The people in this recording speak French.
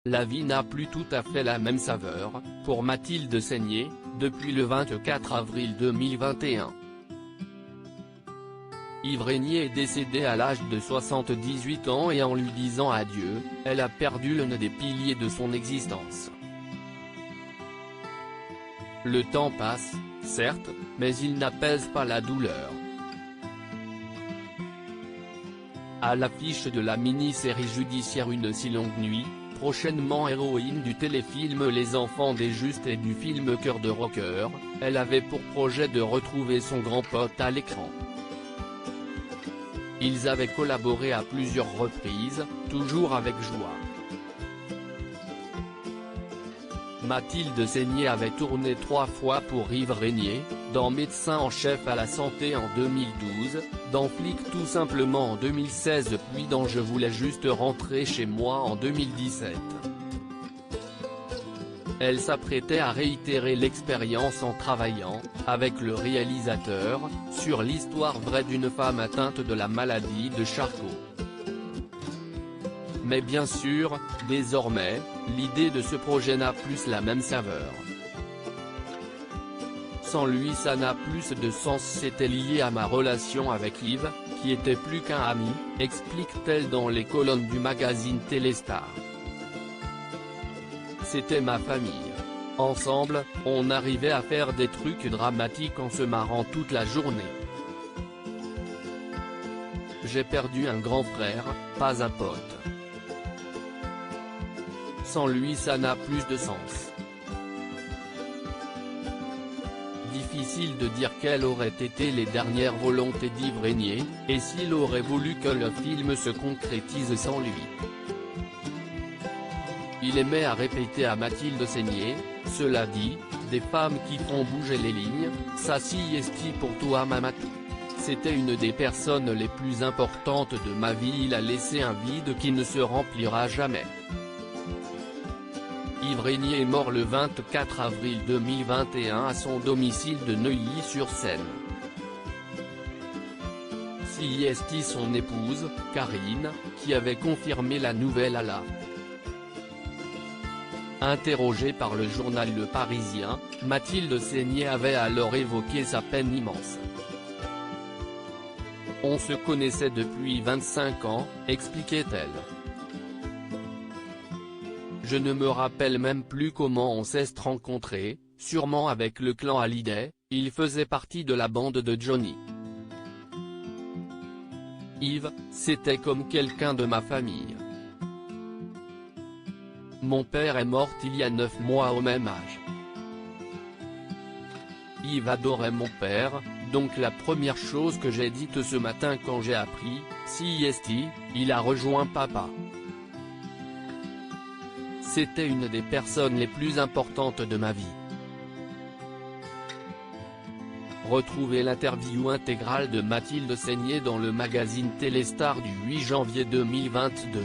La vie n'a plus tout à fait la même saveur, pour Mathilde Seigner, depuis le 24 avril 2021. Yves Régnier est décédé à l'âge de 78 ans et en lui disant adieu, elle a perdu l'un des piliers de son existence. Le temps passe, certes, mais il n'apaise pas la douleur. À l'affiche de la mini-série judiciaire Une si longue nuit, prochainement héroïne du téléfilm Les Enfants des Justes et du film Cœur de rocker, elle avait pour projet de retrouver son grand pote à l'écran. Ils avaient collaboré à plusieurs reprises, toujours avec joie. Mathilde Seigner avait tourné 3 fois pour Yves Régnier, dans Médecin en chef à la santé en 2012, dans Flic tout simplement en 2016 puis dans Je voulais juste rentrer chez moi en 2017. Elle s'apprêtait à réitérer l'expérience en travaillant, avec le réalisateur, sur l'histoire vraie d'une femme atteinte de la maladie de Charcot. Mais bien sûr, désormais, l'idée de ce projet n'a plus la même saveur. Sans lui ça n'a plus de sens, c'était lié à ma relation avec Yves, qui était plus qu'un ami, explique-t-elle dans les colonnes du magazine Téléstar. C'était ma famille. Ensemble, on arrivait à faire des trucs dramatiques en se marrant toute la journée. J'ai perdu un grand frère, pas un pote. Sans lui ça n'a plus de sens. Difficile de dire quelles auraient été les dernières volontés d'Yves Régnier, et s'il aurait voulu que le film se concrétise sans lui. Il aimait à répéter à Mathilde Seigner, cela dit, des femmes qui font bouger les lignes, ça si esti pour toi Mamatou. C'était une des personnes les plus importantes de ma vie, il a laissé un vide qui ne se remplira jamais. Yves Régnier est mort le 24 avril 2021 à son domicile de Neuilly-sur-Seine. C'est son épouse, Karine, qui avait confirmé la nouvelle à la. Interrogée par le journal Le Parisien, Mathilde Seigner avait alors évoqué sa peine immense. On se connaissait depuis 25 ans, expliquait-elle. Je ne me rappelle même plus comment on s'est rencontrés, sûrement avec le clan Hallyday, il faisait partie de la bande de Johnny. Yves, c'était comme quelqu'un de ma famille. Mon père est mort il y a 9 mois au même âge. Yves adorait mon père, donc la première chose que j'ai dite ce matin quand j'ai appris, si il a rejoint papa. C'était une des personnes les plus importantes de ma vie. Retrouvez l'interview intégrale de Mathilde Seigner dans le magazine Téléstar du 8 janvier 2022.